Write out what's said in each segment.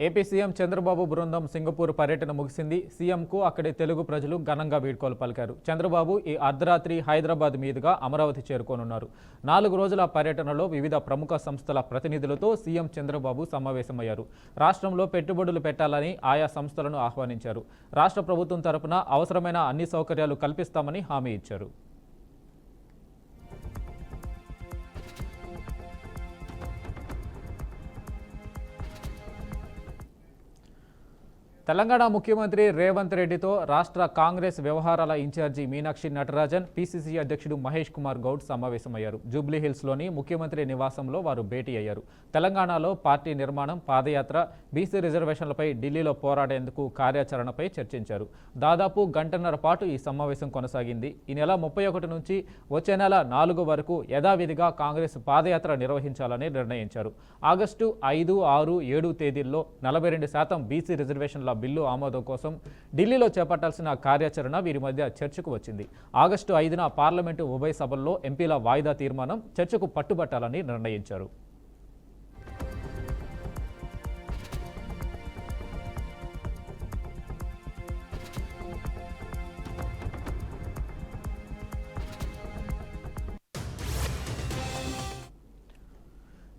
AP CM Chandrababu బృందం Singapore పర్యటన ముగిసింది. సీఎంకు అక్కడి తెలుగు ప్రజలు ఘనంగా వీడ్కోలు పలికారు. చంద్రబాబు ఈ అర్ధరాత్రి హైదరాబాద్ మీదుగా అమరావతి చేరుకోనున్నారు. 4 రోజుల పర్యటనలో వివిధ ప్రముఖ సంస్థల ప్రతినిధులతో సీఎం చంద్రబాబు సమావేశమయ్యారు. రాష్ట్రంలో పెట్టుబడులు పెట్టాలని ఆయా సంస్థలను ఆహ్వానించారు. రాష్ట్ర ప్రభుత్వం తరపున అవసరమైన అన్ని సౌకర్యాలు కల్పిస్తామని హామీ ఇచ్చారు. తెలంగాణ ముఖ్యమంత్రి రేవంత్ రెడ్డితో రాష్ట్ర కాంగ్రెస్ వ్యవహారాల ఇన్ఛార్జి మీనాక్షి నటరాజన్, పీసీసీ అధ్యక్షుడు మహేష్ కుమార్ గౌడ్ సమావేశమయ్యారు. జూబ్లీహిల్స్లోని ముఖ్యమంత్రి నివాసంలో వారు భేటీ అయ్యారు. తెలంగాణలో పార్టీ నిర్మాణం, పాదయాత్ర, బీసీ రిజర్వేషన్లపై ఢిల్లీలో పోరాడేందుకు కార్యాచరణపై చర్చించారు. దాదాపు గంటన్నర పాటు ఈ సమావేశం కొనసాగింది. ఈ నెల 31 నుంచి వచ్చే నెల 4 వరకు యథావిధిగా కాంగ్రెస్ పాదయాత్ర నిర్వహించాలని నిర్ణయించారు. ఆగస్టు 5, 6, 7 తేదీల్లో 42% బీసీ రిజర్వేషన్ల బిల్లు ఆమోదం కోసం ఢిల్లీలో చేపట్టాల్సిన కార్యాచరణ వీరి మధ్య చర్చకు వచ్చింది. ఆగస్టు 5న పార్లమెంటు ఉభయ సభల్లో ఎంపీల వాయిదా తీర్మానం చర్చకు పట్టుబట్టాలని నిర్ణయించారు.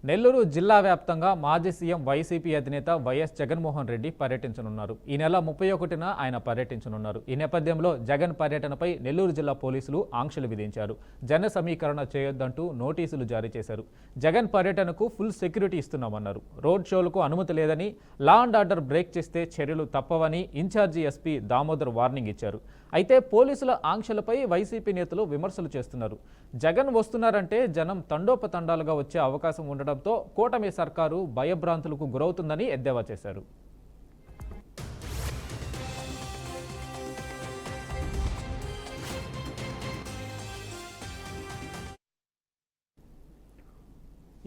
నెల్లూరు జిల్లా వ్యాప్తంగా మాజీ సీఎం వైసీపీ అధినేత వైఎస్ జగన్మోహన్ రెడ్డి పర్యటించనున్నారు. ఈ నెల 31న ఆయన పర్యటించనున్నారు. ఈ నేపథ్యంలో జగన్ పర్యటనపై నెల్లూరు జిల్లా పోలీసులు ఆంక్షలు విధించారు. జన సమీకరణ చేయొద్దంటూ నోటీసులు జారీ చేశారు. జగన్ పర్యటనకు ఫుల్ సెక్యూరిటీ ఇస్తున్నామన్నారు. రోడ్ షోలకు అనుమతి లేదని, లా అండ్ ఆర్డర్ బ్రేక్ చేస్తే చర్యలు తప్పవని ఇన్ఛార్జి ఎస్పీ దామోదర్ వార్నింగ్ ఇచ్చారు. అయితే పోలీసుల ఆంక్షలపై వైసీపీ నేతలు విమర్శలు చేస్తున్నారు. జగన్ వస్తున్నారంటే జనం తండోపతండాలుగా వచ్చే అవకాశం ఉండడంతో కూటమి సర్కారు భయభ్రాంతులకు గురవుతుందని ఎద్దేవా చేశారు.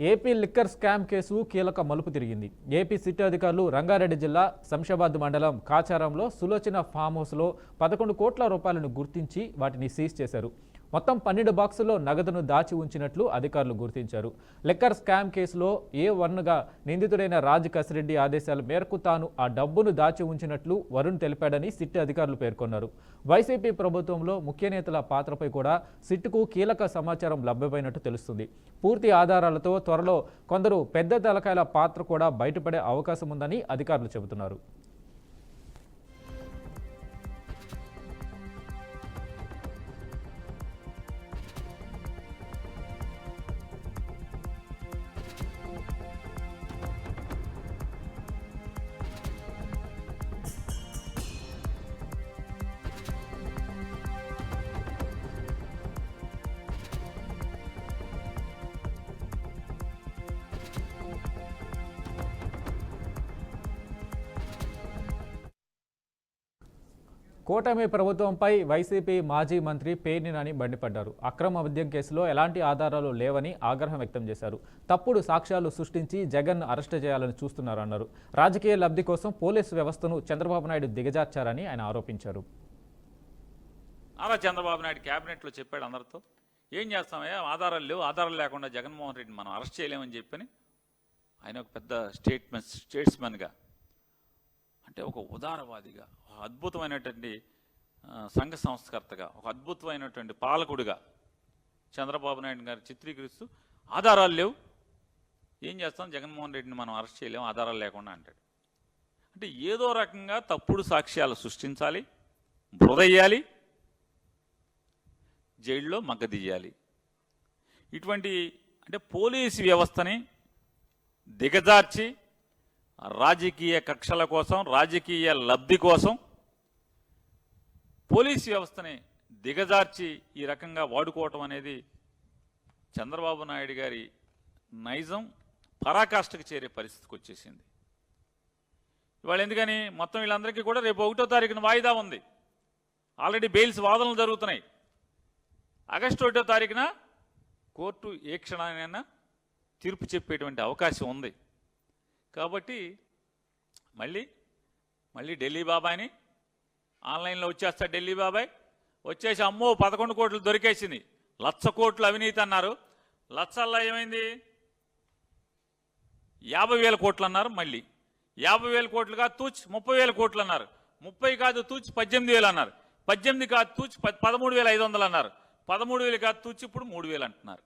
ఏపీ లిక్కర్ స్కామ్ కేసు కీలక మలుపు తిరిగింది. ఏపీ సిట్ అధికారులు రంగారెడ్డి జిల్లా శంషాబాద్ మండలం కాచారంలో సులోచన ఫామ్ హౌస్లో 11 కోట్ల రూపాయలను గుర్తించి వాటిని సీజ్ చేశారు. మొత్తం 12 బాక్సుల్లో నగదును దాచి ఉంచినట్లు అధికారులు గుర్తించారు. లిక్కర్ స్కామ్ కేసులో A1గా నిందితుడైన రాజ్ కసిరెడ్డి ఆదేశాల మేరకు తాను ఆ డబ్బును దాచి ఉంచినట్లు వరుణ్ తెలిపాడని సిట్ అధికారులు పేర్కొన్నారు. వైసీపీ ప్రభుత్వంలో ముఖ్య నేతల పాత్రపై కూడా సిట్కు కీలక సమాచారం లభ్యమైనట్టు తెలుస్తుంది. పూర్తి ఆధారాలతో త్వరలో కొందరు పెద్ద తలకాయల పాత్ర కూడా బయటపడే అవకాశం ఉందని అధికారులు చెబుతున్నారు. కూటమి ప్రభుత్వంపై వైసీపీ మాజీ మంత్రి పేర్ని నాని మండిపడ్డారు. అక్రమ మద్యం కేసులో ఎలాంటి ఆధారాలు లేవని ఆగ్రహం వ్యక్తం చేశారు. తప్పుడు సాక్ష్యాలు సృష్టించి జగన్ అరెస్టు చేయాలని చూస్తున్నారన్నారు. రాజకీయ లబ్ధి కోసం పోలీసు వ్యవస్థను చంద్రబాబు నాయుడు దిగజార్చారని ఆయన ఆరోపించారు. అలా చంద్రబాబు నాయుడు క్యాబినెట్లో చెప్పాడు అందరితో, ఏం చేస్తామయ్యా, ఆధారాలు లేవు, ఆధారాలు లేకుండా జగన్మోహన్ రెడ్డిని మనం అరెస్ట్ చేయలేమని చెప్పని ఆయన ఒక పెద్ద స్టేట్స్మెన్గా, అంటే ఒక ఉదారవాదిగా, ఒక అద్భుతమైనటువంటి సంఘ సంస్కర్తగా, ఒక అద్భుతమైనటువంటి పాలకుడిగా చంద్రబాబు నాయుడు గారు చిత్రీకరిస్తూ ఆధారాలు లేవు, ఏం చేస్తాం, జగన్మోహన్ రెడ్డిని మనం అరెస్ట్ చేయలేము ఆధారాలు లేకుండా అంటాడు. అంటే ఏదో రకంగా తప్పుడు సాక్ష్యాలు సృష్టించాలి, బురదయ్యాలి, జైల్లో మగ్గదీయాలి. ఇటువంటి అంటే పోలీసు వ్యవస్థని దిగజార్చి రాజకీయ కక్షల కోసం, రాజకీయ లబ్ధి కోసం పోలీసు వ్యవస్థని దిగజార్చి ఈ రకంగా వాడుకోవటం అనేది చంద్రబాబు నాయుడు గారి నైజం పరాకాష్ఠకు చేరే పరిస్థితికి వచ్చేసింది. ఇవాళ ఎందుకని మొత్తం వీళ్ళందరికీ కూడా రేపు 1వ తారీఖున వాయిదా ఉంది. ఆల్రెడీ బెయిల్స్ వాదనలు జరుగుతున్నాయి. ఆగస్టు 1వ తారీఖున కోర్టు ఏ క్షణానైనా తీర్పు చెప్పేటువంటి అవకాశం ఉంది. కాబట్టి మళ్ళీ ఢిల్లీ బాబాయ్ని ఆన్లైన్లో వచ్చేస్తాడు. ఢిల్లీ బాబాయ్ వచ్చేసి అమ్మో 11 కోట్లు దొరికేసింది, 1,00,000 కోట్లు అవినీతి అన్నారు, లక్షల్లో ఏమైంది 50,000 కోట్లు అన్నారు. మళ్ళీ 50,000 కోట్లు కాదు తూచ్ 30,000 కోట్లు అన్నారు. 30 కాదు తూచ్ 18,000 అన్నారు. 18 కాదు తూచ్ 13,500 అన్నారు. 13,000 కాదు తూచ్ ఇప్పుడు 3,000 అంటున్నారు.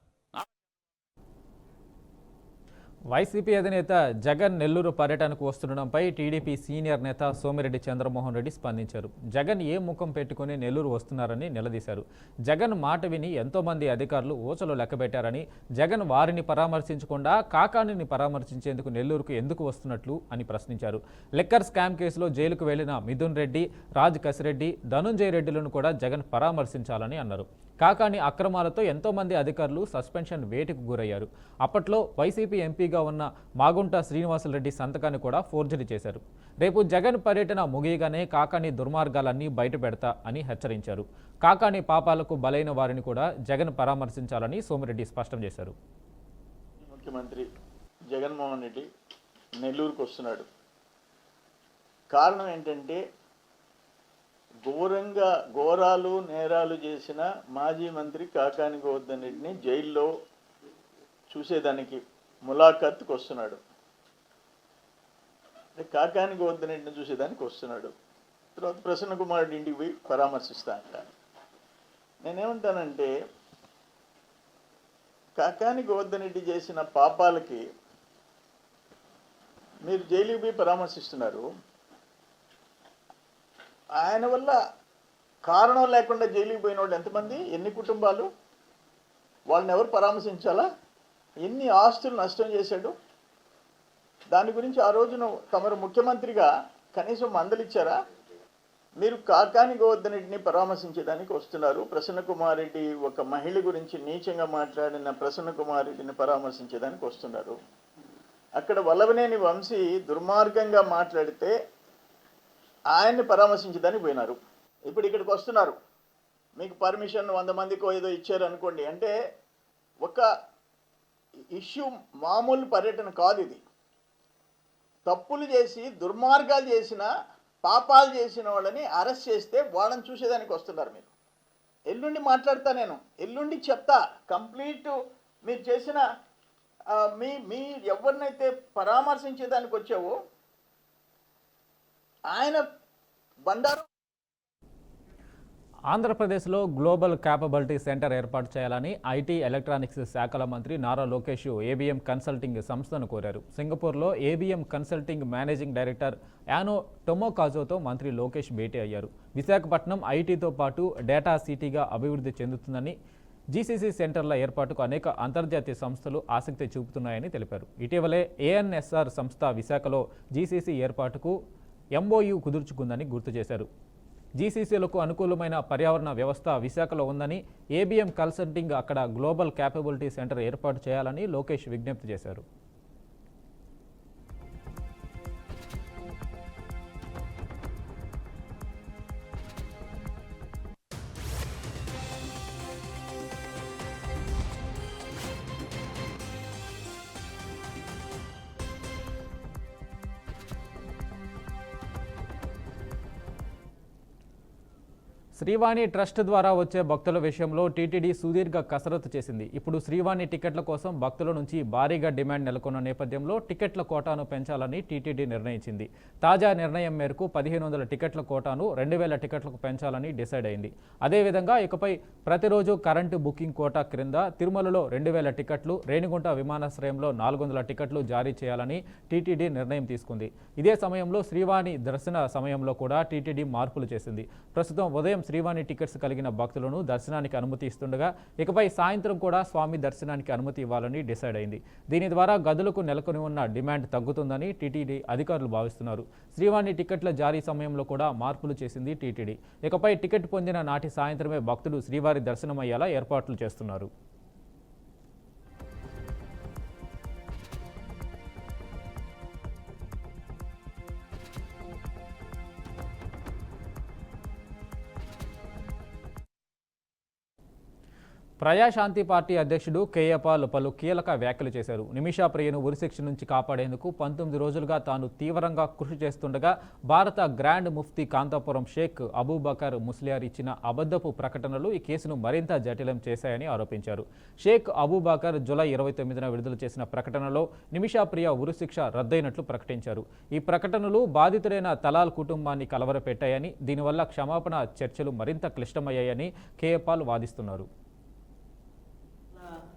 వైసీపీ అధినేత జగన్ నెల్లూరు పర్యటనకు వస్తుండడంపై టీడీపీ సీనియర్ నేత సోమిరెడ్డి చంద్రమోహన్ రెడ్డి స్పందించారు. జగన్ ఏ ముఖం పెట్టుకుని నెల్లూరు వస్తున్నారని నిలదీశారు. జగన్ మాట విని ఎంతోమంది అధికారులు ఊచలు లెక్కబెట్టారని, జగన్ వారిని పరామర్శించకుండా కాకాణిని పరామర్శించేందుకు నెల్లూరుకు ఎందుకు వస్తున్నట్లు అని ప్రశ్నించారు. లిక్కర్ స్కామ్ కేసులో జైలుకు వెళ్లిన మిథున్ రెడ్డి, రాజ్ కసిరెడ్డి, ధనుంజయ రెడ్డిలను కూడా జగన్ పరామర్శించాలని అన్నారు. కాకాని అక్రమాలతో ఎంతోమంది అధికారులు సస్పెన్షన్ వేటుకు గురయ్యారు. అప్పట్లో వైసీపీ ఎంపీగా ఉన్న మాగుంట శ్రీనివాసరెడ్డి సంతకాన్ని కూడా ఫోర్జరీ చేశారు. రేపు జగన్ పర్యటన ముగియగానే కాకాని దుర్మార్గాలన్నీ బయటపెడతా అని హెచ్చరించారు. కాకాని పాపాలకు బలైన వారిని కూడా జగన్ పరామర్శించాలని సోమిరెడ్డి స్పష్టం చేశారు. ముఖ్యమంత్రి జగన్మోహన్ రెడ్డి నెల్లూరుకు వస్తున్నాడు. కారణం ఏంటంటే ఘోరాలు నేరాలు చేసిన మాజీ మంత్రి కాకాని గోవర్ధన్ రెడ్డిని జైల్లో చూసేదానికి ములాఖత్కు వస్తున్నాడు. కాకాని గోవర్ధన్ రెడ్డిని చూసేదానికి వస్తున్నాడు. తర్వాత ప్రసన్న కుమార్ రెడ్డి ఇంటికి పోయి పరామర్శిస్తా అంటాను. నేనేమంటానంటే కాకాని గోవర్ధన్ రెడ్డి చేసిన పాపాలకి మీరు జైలుకి పోయి పరామర్శిస్తున్నారు. ఆయన వల్ల కారణం లేకుండా జైలుకి పోయిన వాళ్ళు ఎంతమంది, ఎన్ని కుటుంబాలు, వాళ్ళని ఎవరు పరామర్శించాలా? ఎన్ని ఆస్తులు నష్టం చేశాడు? దాని గురించి ఆ రోజున తమరు ముఖ్యమంత్రిగా కనీసం మందలిచ్చారా? మీరు కాకాని గోవర్ధన్ రెడ్డిని పరామర్శించడానికి వస్తున్నారు. ప్రసన్న కుమార్ రెడ్డి ఒక మహిళ గురించి నీచంగా మాట్లాడిన ప్రసన్న కుమార్ రెడ్డిని పరామర్శించడానికి వస్తున్నారు. అక్కడ వల్లభనేని వంశీ దుర్మార్గంగా మాట్లాడితే ఆయన్ని పరామర్శించడానికి పోయినారు. ఇప్పుడు ఇక్కడికి వస్తున్నారు. మీకు పర్మిషన్ 100 మందికో ఏదో ఇచ్చారు అనుకోండి. అంటే ఒక ఇష్యూ మామూలు పర్యటన కాదు ఇది. తప్పులు చేసి దుర్మార్గాలు చేసిన పాపాలు చేసిన వాళ్ళని అరెస్ట్ చేస్తే వాళ్ళని చూసేదానికి వస్తున్నారు. మీరు ఎల్లుండి మాట్లాడతా, నేను ఎల్లుండి చెప్తా కంప్లీట్ మీరు చేసిన మీ ఎవరినైతే పరామర్శించేదానికి వచ్చావో ఆయన బండారు. ఆంధ్రప్రదేశ్లో గ్లోబల్ క్యాపబిలిటీ సెంటర్ ఏర్పాటు చేయాలని ఐటీ ఎలక్ట్రానిక్స్ శాఖల మంత్రి నారా లోకేష్ ఏబిఎం కన్సల్టింగ్ సంస్థను కోరారు. సింగపూర్లో ఏబిఎం కన్సల్టింగ్ మేనేజింగ్ డైరెక్టర్ యానో టొమోకాజోతో మంత్రి లోకేష్ భేటీ అయ్యారు. విశాఖపట్నం ఐటీతో పాటు డేటా సిటీగా అభివృద్ధి చెందుతుందని, జీసీసీ సెంటర్ల ఏర్పాటుకు అనేక అంతర్జాతీయ సంస్థలు ఆసక్తి చూపుతున్నాయని తెలిపారు. ఇటీవలే ఏఎన్ఎస్ఆర్ సంస్థ విశాఖలో జీసీసీ ఏర్పాటుకు ఎంఓయూ కుదుర్చుకుందని గుర్తు చేశారు. జీసీసీలకు అనుకూలమైన పర్యావరణ వ్యవస్థ విశాఖలో ఉందని, ఏబిఎం కన్సల్టింగ్ అక్కడ గ్లోబల్ క్యాపబిలిటీ సెంటర్ ఏర్పాటు చేయాలని లోకేష్ విజ్ఞప్తి చేశారు. శ్రీవాణి ట్రస్ట్ ద్వారా వచ్చే భక్తుల విషయంలో టీటీడీ సుదీర్ఘ కసరత్తు చేసింది. ఇప్పుడు శ్రీవాణి టికెట్ల కోసం భక్తుల నుంచి భారీగా డిమాండ్ నెలకొన్న నేపథ్యంలో టికెట్ల కోటాను పెంచాలని టీటీడీ నిర్ణయించింది. తాజా నిర్ణయం మేరకు 1,500 టికెట్ల కోటాను 2,000 టికెట్లకు పెంచాలని డిసైడ్ అయింది. అదేవిధంగా ఇకపై ప్రతిరోజు కరెంటు బుకింగ్ కోటా క్రింద తిరుమలలో 2,000 టికెట్లు, రేణిగుంట విమానాశ్రయంలో 400 టికెట్లు జారీ చేయాలని టీటీడీ నిర్ణయం తీసుకుంది. ఇదే సమయంలో శ్రీవాణి దర్శన సమయంలో కూడా టీటీడీ మార్పులు చేసింది. ప్రస్తుతం ఉదయం శ్రీవాణి టికెట్స్ కలిగిన భక్తులను దర్శనానికి అనుమతి ఇస్తుండగా ఇకపై సాయంత్రం కూడా స్వామి దర్శనానికి అనుమతి ఇవ్వాలని డిసైడ్ అయింది. దీని ద్వారా గదులకు నెలకొని ఉన్న డిమాండ్ తగ్గుతుందని టీటీడీ అధికారులు భావిస్తున్నారు. శ్రీవాణి టికెట్ల జారీ సమయంలో కూడా మార్పులు చేసింది టీటీడీ. ఇకపై టికెట్ పొందిన నాటి సాయంత్రమే భక్తులు శ్రీవారి దర్శనమయ్యేలా ఏర్పాట్లు చేస్తున్నారు. ప్రజాశాంతి పార్టీ అధ్యక్షుడు కేఏ పాల్ పలు కీలక వ్యాఖ్యలు చేశారు. నిమిషా ప్రియను ఉరిశిక్ష నుంచి కాపాడేందుకు 19 రోజులుగా తాను తీవ్రంగా కృషి చేస్తుండగా భారత గ్రాండ్ ముఫ్తీ కాంతాపురం షేక్ అబూబకర్ ముస్లియార్ ఇచ్చిన అబద్ధపు ప్రకటనలు ఈ కేసును మరింత జటిలం చేశాయని ఆరోపించారు. షేక్ అబూబకర్ జూలై 29న విడుదల చేసిన ప్రకటనలో నిమిషా ప్రియ ఉరిశిక్ష రద్దయినట్లు ప్రకటించారు. ఈ ప్రకటనలు బాధితుడైన తలాల్ కుటుంబాన్ని కలవరపెట్టాయని, దీనివల్ల క్షమాపణ చర్చలు మరింత క్లిష్టమయ్యాయని కేఏ పాల్ వాదిస్తున్నారు.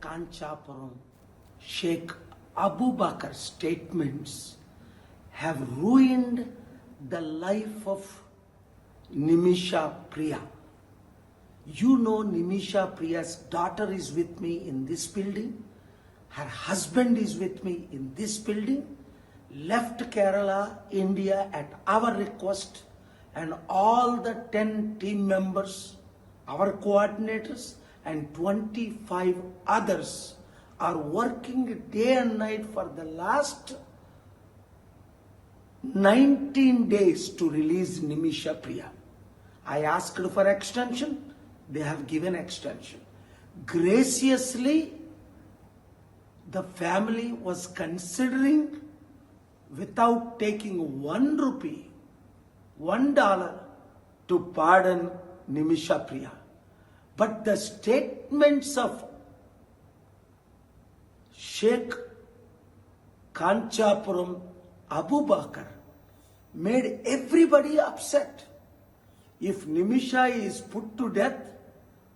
Kanchapuram Sheikh Abu Bakr statements have ruined the life of Nimisha Priya. You know Nimisha Priya's daughter is with me in this building. Her husband is with me in this building. Left Kerala, India at our request, and all the 10 team members, our coordinators, and 25 others are working day and night for the last 19 days to release Nimisha Priya. I asked for extension, they have given extension. Graciously, the family was considering, without taking ₹1, $1 to pardon Nimisha Priya. But the statements of Sheikh Kanchapuram Abu Bakr made everybody upset. If Nimisha is put to death,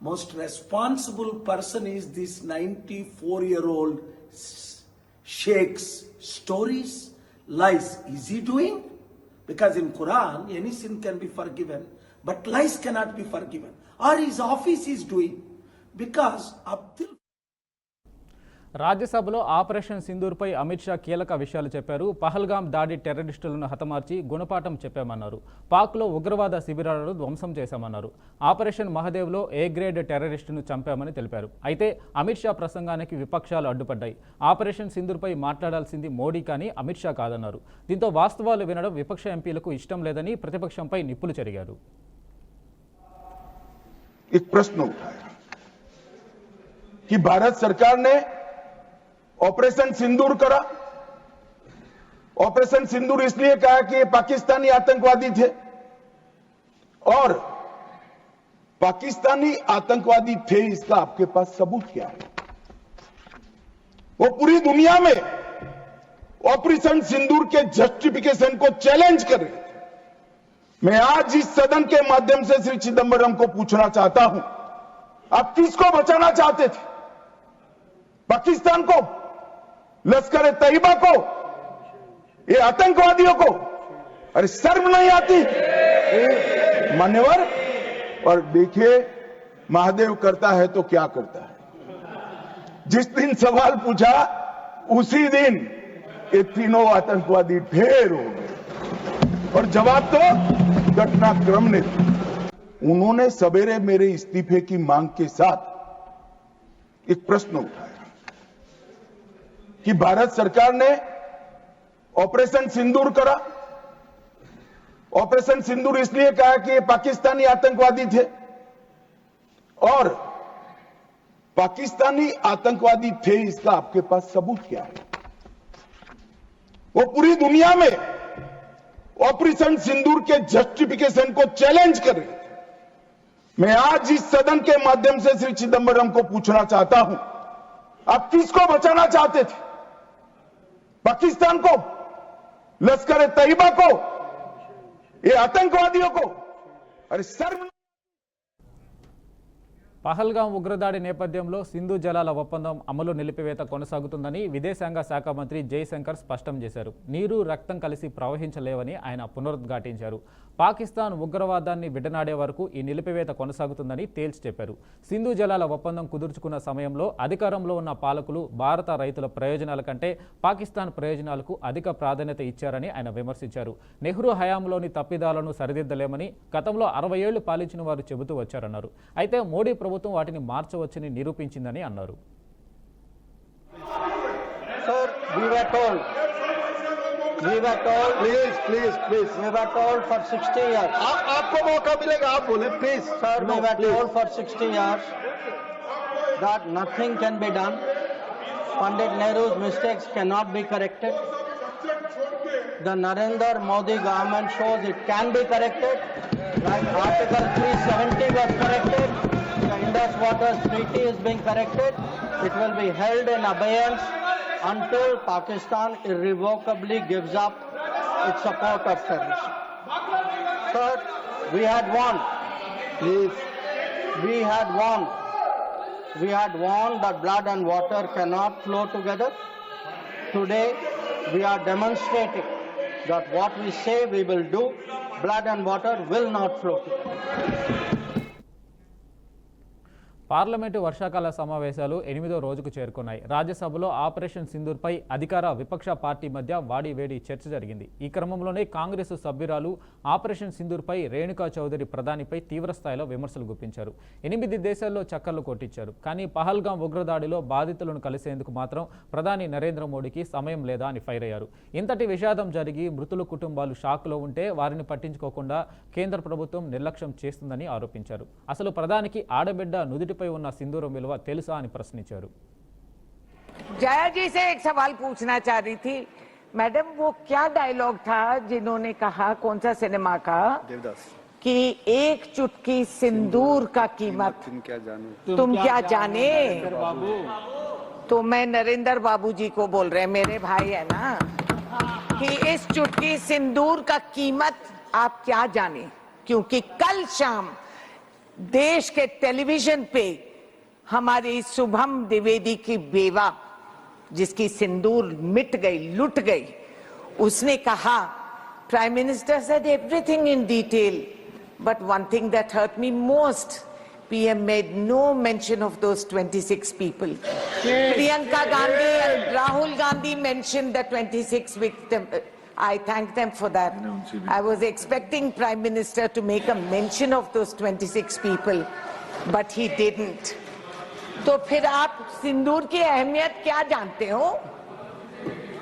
most responsible person is this 94-year-old Sheikh's stories, lies. Is he doing? Because in Quran, any sin can be forgiven, but lies cannot be forgiven. Or his office is doing, because Abdul. రాజ్యసభలో operation సింధూర్పై Amit Shah కీలక విషయాలు చెప్పారు. పహల్గాం దాడి టెర్రరిస్టులను హతమార్చి గుణపాఠం చెప్పామన్నారు. పాక్లో ఉగ్రవాద శిబిరాలను ధ్వంసం చేశామన్నారు. ఆపరేషన్ మహదేవ్లో ఏ గ్రేడ్ టెర్రరిస్టును చంపామని తెలిపారు. అయితే అమిత్ షా ప్రసంగానికి విపక్షాలు అడ్డుపడ్డాయి. ఆపరేషన్ సింధూర్పై మాట్లాడాల్సింది మోడీ కానీ అమిత్ షా కాదన్నారు. దీంతో వాస్తవాలు వినడం విపక్ష ఎంపీలకు ఇష్టం లేదని ప్రతిపక్షంపై నిప్పులు చెరిగారు. एक प्रश्न उठाया कि भारत सरकार ने ऑपरेशन सिंदूर करा। ऑपरेशन सिंदूर इसलिए कहा कि ये पाकिस्तानी आतंकवादी थे, और पाकिस्तानी आतंकवादी थे इसका आपके पास सबूत क्या है? वो पूरी दुनिया में ऑपरेशन सिंदूर के जस्टिफिकेशन को चैलेंज कर रहे थे। मैं आज इस सदन के माध्यम से श्री चिदंबरम को पूछना चाहता हूं, आप किसको बचाना चाहते थे? पाकिस्तान को, लश्कर तैयबा को, ये आतंकवादियों को? अरे शर्म नहीं आती मान्यवर? और देखिए महादेव करता है तो क्या करता है। जिस दिन सवाल पूछा उसी दिन ये तीनों आतंकवादी ढेर हो गए, और जवाब तो घटनाक्रम ने दिया। उन्होंने सवेरे मेरे इस्तीफे की मांग के साथ एक प्रश्न उठाया कि भारत सरकार ने ऑपरेशन सिंदूर करा। ऑपरेशन सिंदूर इसलिए कहा कि ये पाकिस्तानी आतंकवादी थे, और पाकिस्तानी आतंकवादी थे इसका आपके पास सबूत क्या है? वो पूरी दुनिया में ऑपरेशन सिंदूर के जस्टिफिकेशन को चैलेंज कर रहे थे। मैं आज इस सदन के माध्यम से श्री चिदंबरम को पूछना चाहता हूं, आप किसको बचाना चाहते थे? पाकिस्तान को, लश्कर तैयबा को, ये आतंकवादियों को? अरे शर्म। పహల్గాం ఉగ్రదాడి నేపథ్యంలో సింధు జలాల ఒప్పందం అమలు నిలిపివేత కొనసాగుతుందని విదేశాంగ శాఖ మంత్రి జైశంకర్ స్పష్టం చేశారు. నీరు, రక్తం కలిసి ప్రవహించలేవని ఆయన పునరుద్ఘాటించారు. పాకిస్తాన్ ఉగ్రవాదాన్ని విడనాడే వరకు ఈ నిలిపివేత కొనసాగుతుందని తేల్చి చెప్పారు. సింధు జలాల ఒప్పందం కుదుర్చుకున్న సమయంలో అధికారంలో ఉన్న పాలకులు భారత రైతుల ప్రయోజనాల కంటే పాకిస్తాన్ ప్రయోజనాలకు అధిక ప్రాధాన్యత ఇచ్చారని ఆయన విమర్శించారు. నెహ్రూ హయాంలోని తప్పిదాలను సరిదిద్దలేమని గతంలో 60 ఏళ్లు పాలించిన వారు చెబుతూ వచ్చారన్నారు. అయితే మోడీ ప్రభుత్వం వాటిని మార్చవచ్చని నిరూపించిందని అన్నారు. We were told, please. We were told for 60 years. आपको मौका मिलेगा, आप बोले please. Sir, we were told for 60 years that nothing can be done. Pandit Nehru's mistakes cannot be corrected. The Narendra Modi government shows it can be corrected. Like Article 370 was corrected. The Indus Waters Treaty is being corrected. It will be held in abeyance until Pakistan irrevocably gives up its support of terrorism. Third, we had warned. Please. We had warned. We had warned that blood and water cannot flow together. Today, we are demonstrating that what we say we will do, blood and water will not flow together. Parliament వర్షాకాల సమావేశాలు 8వ రోజుకు చేరుకున్నాయి. రాజ్యసభలో operation సింధూర్పై అధికార విపక్ష party మధ్య వాడివేడి చర్చ జరిగింది. ఈ క్రమంలోనే కాంగ్రెస్ సభ్యురాలు ఆపరేషన్ సింధూర్పై రేణుకా చౌదరి ప్రధానిపై తీవ్రస్థాయిలో విమర్శలు గుప్పించారు. 8 దేశాల్లో చక్కర్లు కొట్టించారు. కానీ పహల్గాం ఉగ్రదాడిలో బాధితులను కలిసేందుకు మాత్రం ప్రధాని నరేంద్ర మోడీకి సమయం లేదా అని ఫైర్ అయ్యారు. ఇంతటి విషాదం జరిగి మృతుల కుటుంబాలు షాక్లో ఉంటే వారిని పట్టించుకోకుండా కేంద్ర ప్రభుత్వం నిర్లక్ష్యం చేస్తుందని ఆరోపించారు. అసలు ప్రధానికి ఆడబిడ్డ నుదుటి ఉన్న సింధూరం విలువ తెలుసా అని ప్రశ్నించారు. जया जी से एक सवाल पूछना चाह रही थी मैडम, वो क्या डायलॉग था जिन्होंने कहा, कौन सा सिनेमा का, देवदास, कि एक चुटकी सिंदूर का कीमत तुम क्या जाने। तो मैं नरेंद्र बाबू जी को बोल रहे हैं, मेरे भाई है ना, कि इस चुटकी सिंदूर का कीमत आप क्या जाने, क्योंकि कल शाम देश के टेलीविजन पे हमारी शुभम द्विवेदी की बेवा, जिसकी सिंदूर मिट गई, लुट गई, उसने कहा, prime minister said everything in detail, but one thing that hurt me most, PM made no mention of those 26 people. Priyanka Gandhi and Rahul Gandhi mentioned the 26 victims. I thank them for that. I was expecting Prime Minister to make a mention of those 26 people, but he didn't. तो फिर आप सिंदूर की अहमियत क्या जानते हो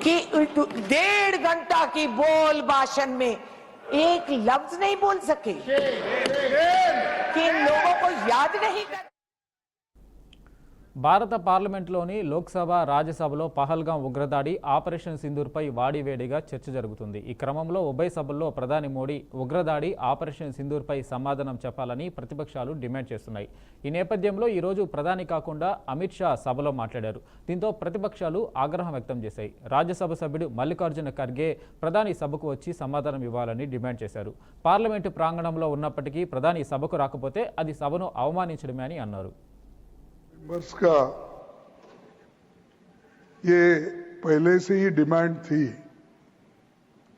कि 1.5 घंटा की बोल भाषण में एक लफ्ज नहीं बोल सके, कि इन लोगों को याद नहीं कर। భారత పార్లమెంట్లోని లోక్సభ, రాజ్యసభలో పహల్గాం ఉగ్రదాడి, ఆపరేషన్ సింధూర్పై వాడివేడిగా చర్చ జరుగుతుంది. ఈ క్రమంలో ఉభయ సభల్లో ప్రధాని మోడీ ఉగ్రదాడి, ఆపరేషన్ సింధూర్పై సమాధానం చెప్పాలని ప్రతిపక్షాలు డిమాండ్ చేస్తున్నాయి. ఈ నేపథ్యంలో ఈరోజు ప్రధాని కాకుండా అమిత్ షా సభలో మాట్లాడారు. దీంతో ప్రతిపక్షాలు ఆగ్రహం వ్యక్తం చేశాయి. రాజ్యసభ సభ్యుడు మల్లికార్జున ఖర్గే ప్రధాని సభకు వచ్చి సమాధానం ఇవ్వాలని డిమాండ్ చేశారు. పార్లమెంటు ప్రాంగణంలో ఉన్నప్పటికీ ప్రధాని సభకు రాకపోతే అది సభను అవమానించడమే అని అన్నారు. मेंबर्स का ये पहले से ही डिमांड थी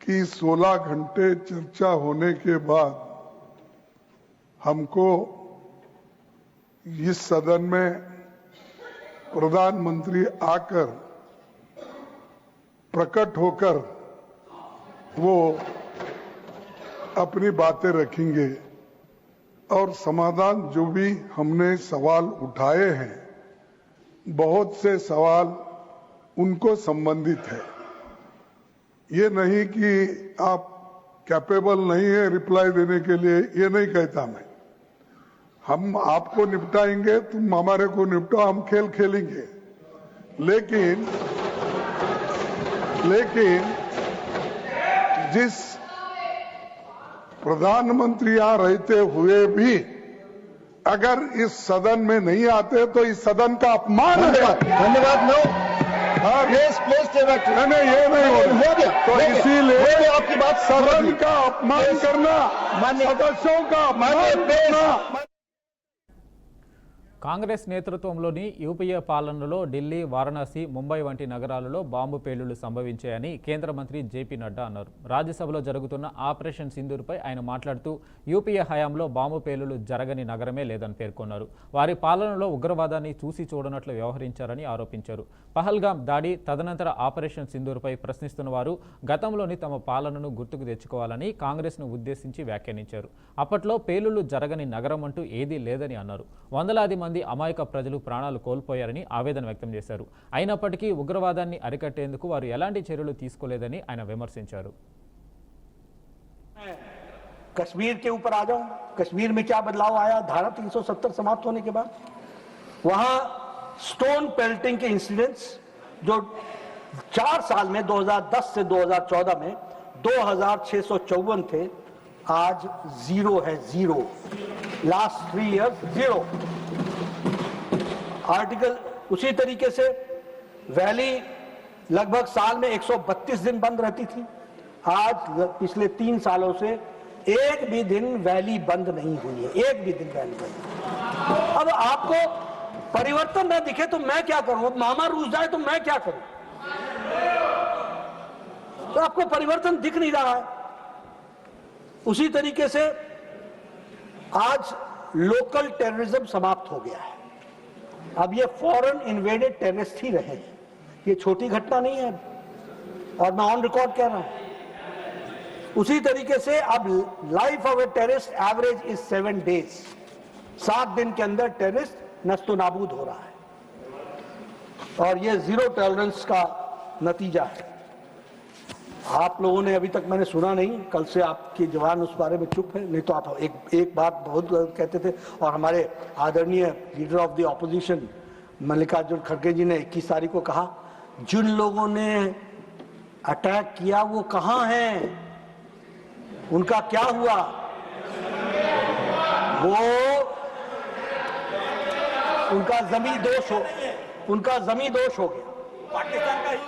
कि 16 घंटे चर्चा होने के बाद हमको इस सदन में प्रधानमंत्री आकर प्रकट होकर वो अपनी बातें रखेंगे और समाधान जो भी हमने सवाल उठाए हैं, बहुत से सवाल उनको संबंधित है। ये नहीं कि आप कैपेबल नहीं है रिप्लाई देने के लिए, ये नहीं कहता मैं। हम आपको निपटाएंगे, तुम हमारे को निपटाओ, हम खेल खेलेंगे। लेकिन जिस प्रधानमंत्री यहां रहते हुए भी अगर इस सदन में नहीं आते तो इस सदन का अपमान है। धन्यवाद। नो प्लीज नहीं, ये नहीं हो गया। तो इसीलिए आपकी बात सदन का अपमान करना, सदस्यों का अपमान करना। కాంగ్రెస్ నేతృత్వంలోని యూపీఏ పాలనలో ఢిల్లీ, వారణాసి, ముంబై వంటి నగరాలలో బాంబు పేలుళ్లు సంభవించాయని కేంద్ర మంత్రి జేపీ నడ్డా అన్నారు. రాజ్యసభలో జరుగుతున్న ఆపరేషన్ సింధూర్పై ఆయన మాట్లాడుతూ యూపీఏ హయాంలో బాంబు పేలుళ్లు జరగని నగరమే లేదని పేర్కొన్నారు. వారి పాలనలో ఉగ్రవాదాన్ని చూసి చూడనట్లు వ్యవహరించారని ఆరోపించారు. పహల్గాం దాడి, తదనంతర ఆపరేషన్ సింధూర్పై ప్రశ్నిస్తున్న వారు గతంలోని తమ పాలనను గుర్తుకు తెచ్చుకోవాలని కాంగ్రెస్ను ఉద్దేశించి వ్యాఖ్యానించారు. అప్పట్లో పేలుళ్లు జరగని నగరం అంటూ ఏదీ లేదని అన్నారు. వందలాది మంది అమాయక ప్రజలు ప్రాణాలు కోల్పోయారని ఆవేదన వ్యక్తం చేశారు. అయినప్పటికీ ఉగ్రవాదాన్ని అరికట్టేందుకు వారు ఎలాంటి చర్యలు తీసుకోలేదని ఆయన విమర్శించారు. कश्मीर के ऊपर आ जाऊं, कश्मीर में क्या बदलाव आया धारा 370 समाप्त होने के बाद? वहां स्टोन पेल्टिंग के इंसिडेंट्स जो 4 साल में 2010 से 2014 में 2654 थे, आज 0 है, 0 लास्ट 3 इयर्स 0। आर्टिकल उसी तरीके से वैली लगभग साल में 132 दिन बंद रहती थी, आज पिछले 3 सालों से एक भी दिन वैली बंद नहीं हुई है, एक भी दिन वैली बंद। अब आपको परिवर्तन न दिखे तो मैं क्या करूं? मामा रूस जाए तो मैं क्या करूं? तो आपको परिवर्तन दिख नहीं रहा है। उसी तरीके से आज लोकल टेररिज्म समाप्त हो गया है। अब ये फॉरेन इन्वेडेड टेररिस्ट ही रहे हैं, ये छोटी घटना नहीं है और मैं ऑन रिकॉर्ड कह रहा हूं। उसी तरीके से अब life of a terrorist average is 7 days, 7 दिन के अंदर टेररिस्ट नस्तो नाबूद हो रहा है और ये 0 टॉलरेंस का नतीजा है। आप लोगों ने अभी तक मैंने सुना नहीं, कल से आपके जवान उस बारे में चुप है, नहीं तो आप एक बात बहुत कहते थे। और हमारे आदरणीय leader of the opposition Mallikarjun खड़गे जी ने 21 तारीख को कहा, जिन लोगों ने अटैक किया वो कहां हैं, उनका क्या हुआ? वो उनका जमीन दोष हो गया। पाकिस्तान का ही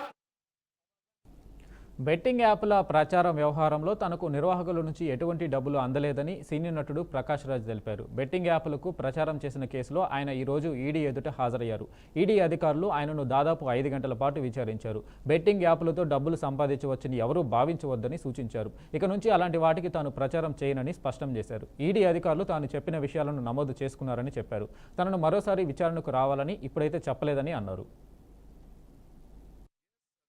బెట్టింగ్ యాప్ల ప్రచారం వ్యవహారంలో తనకు నిర్వాహకుల నుంచి ఎటువంటి డబ్బులు అందలేదని సీనియర్ నటుడు ప్రకాష్ రాజ్ తెలిపారు. బెట్టింగ్ యాప్లకు ప్రచారం చేసిన కేసులో ఆయన ఈ రోజు ఈడీ ఎదుట హాజరయ్యారు. ఈడీ అధికారులు ఆయనను దాదాపు 5 గంటల పాటు విచారించారు. బెట్టింగ్ యాప్లతో డబ్బులు సంపాదించవచ్చని ఎవరూ భావించవద్దని సూచించారు. ఇక నుంచి అలాంటి వాటికి తాను ప్రచారం చేయనని స్పష్టం చేశారు. ఈడీ అధికారులు తాను చెప్పిన విషయాలను నమోదు చేసుకున్నారని చెప్పారు. తనను మరోసారి విచారణకు రావాలని ఇప్పుడైతే చెప్పలేదని అన్నారు.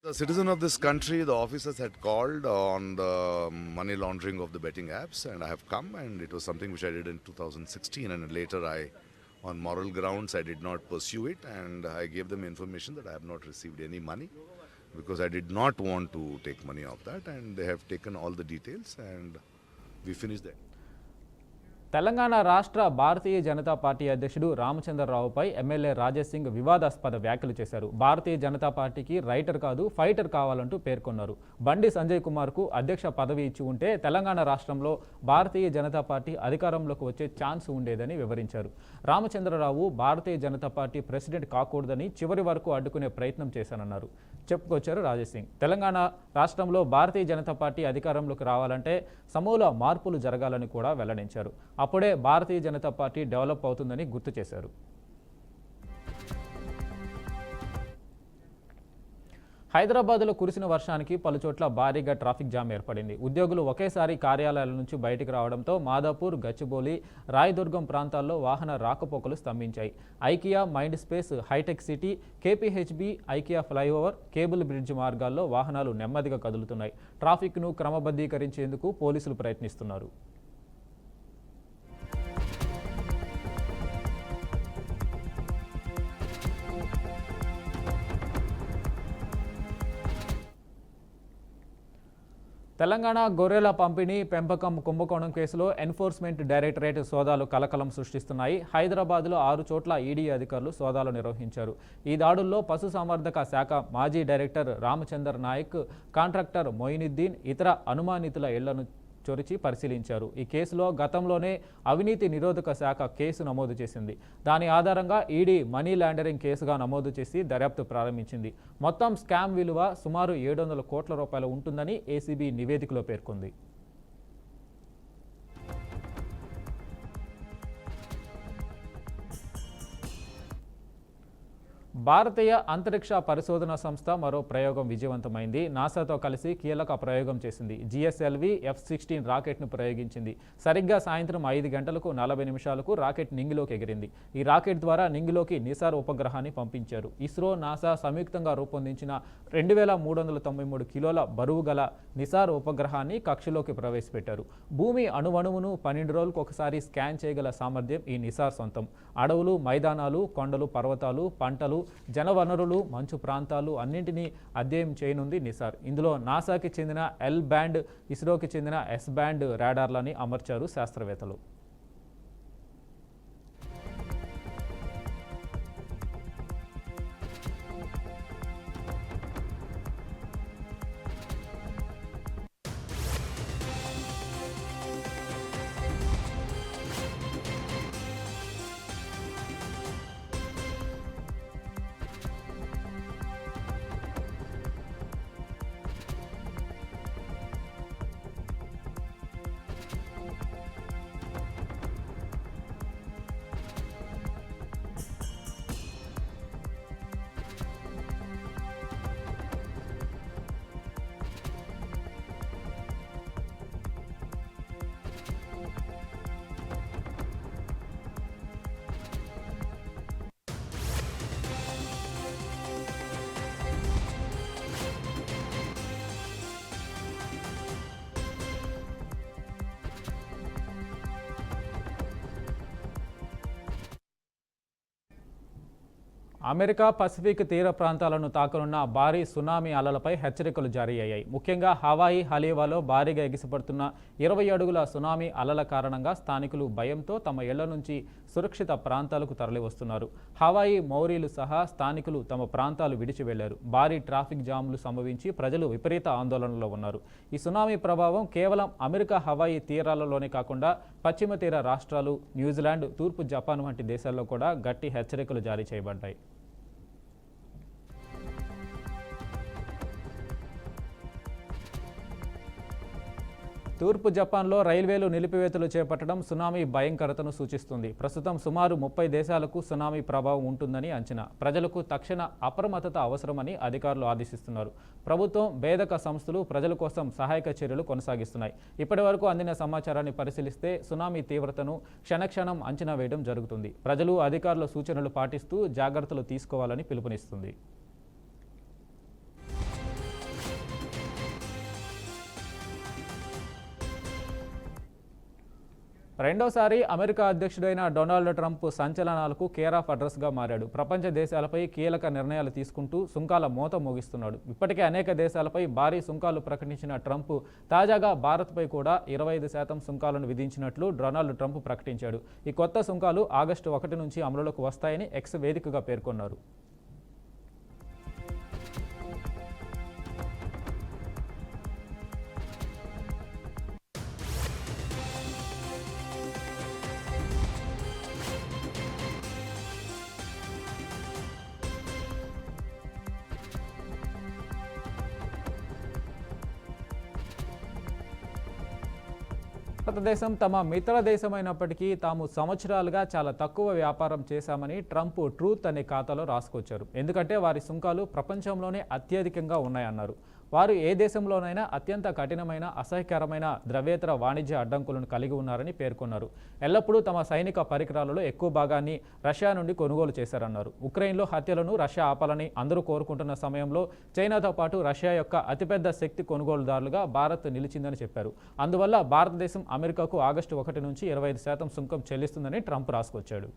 The citizen of this country, the officers had called on the money laundering of the betting apps, and I have come, and it was something which I did in 2016, and later on moral grounds, I did not pursue it, and I gave them information that I have not received any money because I did not want to take money of that, and they have taken all the details, and we finished that. Telangana రాష్ట్ర Bharatiya Janata party అధ్యక్షుడు రామచంద్రరావుపై MLA Rajesh Singh వివాదాస్పద వ్యాఖ్యలు చేశారు. భారతీయ జనతా పార్టీకి writer కాదు fighter కావాలంటూ పేర్కొన్నారు. బండి సంజయ్ కుమార్కు అధ్యక్ష పదవి ఇచ్చి ఉంటే తెలంగాణ రాష్ట్రంలో భారతీయ జనతా పార్టీ అధికారంలోకి వచ్చే ఛాన్స్ ఉండేదని వివరించారు. రామచంద్రరావు భారతీయ జనతా పార్టీ ప్రెసిడెంట్ కాకూడదని చివరి వరకు అడ్డుకునే ప్రయత్నం చేశానన్నారు. చెప్పుకొచ్చారు రాజేష్ సింగ్. తెలంగాణ రాష్ట్రంలో భారతీయ జనతా పార్టీ అధికారంలోకి రావాలంటే సమూల మార్పులు జరగాలని కూడా వెల్లడించారు. అప్పుడే భారతీయ జనతా పార్టీ డెవలప్ అవుతుందని గుర్తు చేశారు. హైదరాబాద్లో కురిసిన వర్షానికి పలుచోట్ల భారీగా ట్రాఫిక్ జామ్ ఏర్పడింది. ఉద్యోగులు ఒకేసారి కార్యాలయాల నుంచి బయటికి రావడంతో మాదాపూర్, గచ్చిబౌలి, రాయదుర్గం ప్రాంతాల్లో వాహన రాకపోకలు స్తంభించాయి. IKEA, mind space, hitech city, KPHB, IKEA flyover, cable bridge మార్గాల్లో వాహనాలు నెమ్మదిగా కదులుతున్నాయి. ట్రాఫిక్ను క్రమబద్ధీకరించేందుకు పోలీసులు ప్రయత్నిస్తున్నారు. తెలంగాణ గొర్రెల పంపిణీ పెంపకం కుంభకోణం కేసులో ఎన్ఫోర్స్మెంట్ డైరెక్టరేట్ సోదాలు కలకలం సృష్టిస్తున్నాయి. హైదరాబాద్లో 6 చోట్ల ఈడీ అధికారులు సోదాలు నిర్వహించారు. ఈ దాడుల్లో పశుసంవర్ధక శాఖ మాజీ డైరెక్టర్ రామచందర్ నాయక్, కాంట్రాక్టర్ మొయినుద్దీన్, ఇతర అనుమానితుల ఇళ్లను చొరిచి పరిశీలించారు. ఈ కేసులో గతంలోనే అవినీతి నిరోధక శాఖ కేసు నమోదు చేసింది. దాని ఆధారంగా ఈడీ మనీ లాండరింగ్ కేసుగా నమోదు చేసి దర్యాప్తు ప్రారంభించింది. మొత్తం స్కామ్ విలువ సుమారు 700 కోట్ల రూపాయలు ఉంటుందని ఏసీబీ నివేదికలో పేర్కొంది. భారతీయ అంతరిక్ష పరిశోధన సంస్థ మరో ప్రయోగం విజయవంతమైంది. నాసాతో కలిసి కీలక ప్రయోగం చేసింది. GSLV F-16 రాకెట్ను ప్రయోగించింది. సరిగ్గా సాయంత్రం 5 గంటలకు 40 నిమిషాలకు రాకెట్ నింగిలోకి ఎగిరింది. ఈ రాకెట్ ద్వారా నింగిలోకి నిసార్ ఉపగ్రహాన్ని పంపించారు. ఇస్రో, నాసా సంయుక్తంగా రూపొందించిన 2393 కిలోల బరువు గల నిసార్ ఉపగ్రహాన్ని కక్షలోకి ప్రవేశపెట్టారు. భూమి అణువణువును 12 రోజులకు ఒకసారి స్కాన్ చేయగల సామర్థ్యం ఈ నిసార్ సొంతం. అడవులు, మైదానాలు, కొండలు, పర్వతాలు, పంటలు, జనవనరులు, మంచు ప్రాంతాలు అన్నింటినీ అధ్యయనం చేయనుంది నిసార్. ఇందులో నాసాకి చెందిన ఎల్ బ్యాండ్, ఇస్రోకి చెందిన ఎస్ బ్యాండ్ రాడార్లని అమర్చారు శాస్త్రవేత్తలు. అమెరికా పసిఫిక్ తీర ప్రాంతాలను తాకనున్న భారీ సునామీ అలలపై హెచ్చరికలు జారీ అయ్యాయి. ముఖ్యంగా హవాయి హలీవాలో భారీగా ఎగిసిపడుతున్న 20 అడుగుల సునామీ అలల కారణంగా స్థానికులు భయంతో తమ ఇళ్ల నుంచి సురక్షిత ప్రాంతాలకు తరలివస్తున్నారు. హవాయి మౌరీలు సహా స్థానికులు తమ ప్రాంతాలు విడిచి వెళ్లారు. భారీ ట్రాఫిక్ జాములు సంభవించి ప్రజలు విపరీత ఆందోళనలో ఉన్నారు. ఈ సునామీ ప్రభావం కేవలం అమెరికా హవాయి తీరాలలోనే కాకుండా పశ్చిమ తీర రాష్ట్రాలు, న్యూజిలాండ్, తూర్పు జపాన్ వంటి దేశాల్లో కూడా గట్టి హెచ్చరికలు జారీ చేయబడ్డాయి. తూర్పు జపాన్లో రైల్వేలు నిలిపివేతలు చేపట్టడం సునామీ భయంకరతను సూచిస్తుంది. ప్రస్తుతం సుమారు 30 దేశాలకు సునామీ ప్రభావం ఉంటుందని అంచనా. ప్రజలకు తక్షణ అప్రమత్తత అవసరమని అధికారులు ఆదేశిస్తున్నారు. ప్రభుత్వం, భేదక సంస్థలు ప్రజల కోసం సహాయక చర్యలు కొనసాగిస్తున్నాయి. ఇప్పటి వరకు అందిన సమాచారాన్ని పరిశీలిస్తే సునామీ తీవ్రతను క్షణక్షణం అంచనా వేయడం జరుగుతుంది. ప్రజలు, అధికారుల సూచనలు పాటిస్తూ జాగ్రత్తలు తీసుకోవాలని పిలుపునిస్తుంది. రెండోసారి అమెరికా అధ్యక్షుడైన డొనాల్డ్ ట్రంప్ సంచలనాలకు కేర్ ఆఫ్ అడ్రస్గా మారాడు. ప్రపంచ దేశాలపై కీలక నిర్ణయాలు తీసుకుంటూ సుంకాల మోత మోగిస్తున్నాడు. ఇప్పటికే అనేక దేశాలపై భారీ సుంకాలు ప్రకటించిన ట్రంప్ తాజాగా భారత్పై కూడా 25% సుంకాలను విధించినట్లు డొనాల్డ్ ట్రంప్ ప్రకటించాడు. ఈ కొత్త సుంకాలు ఆగస్టు 1 నుంచి అమలులోకి వస్తాయని ఎక్స్ వేదికగా పేర్కొన్నారు. భారతదేశం తమ మిత్ర దేశమైనప్పటికీ తాము సంవత్సరాలుగా చాలా తక్కువ వ్యాపారం చేశామని ట్రంప్ ట్రూత్ అనే ఖాతాలో రాసుకొచ్చారు. ఎందుకంటే వారి సుంకాలు ప్రపంచంలోనే అత్యధికంగా ఉన్నాయన్నారు. వారు ఏ దేశంలోనైనా అత్యంత కఠినమైన, అసహ్యకరమైన ద్రవ్యేతర వాణిజ్య అడ్డంకులను కలిగి ఉన్నారని పేర్కొన్నారు. ఎల్లప్పుడూ తమ సైనిక పరికరాలలో ఎక్కువ భాగాన్ని రష్యా నుండి కొనుగోలు చేశారన్నారు. ఉక్రెయిన్లో హత్యలను రష్యా ఆపాలని అందరూ కోరుకుంటున్న సమయంలో చైనాతో పాటు రష్యా యొక్క అతిపెద్ద శక్తి కొనుగోలుదారులుగా భారత్ నిలిచిందని చెప్పారు. అందువల్ల భారతదేశం అమెరికాకు ఆగస్టు 1 నుంచి 25% సుంకం చెల్లిస్తుందని ట్రంప్ రాసుకొచ్చాడు.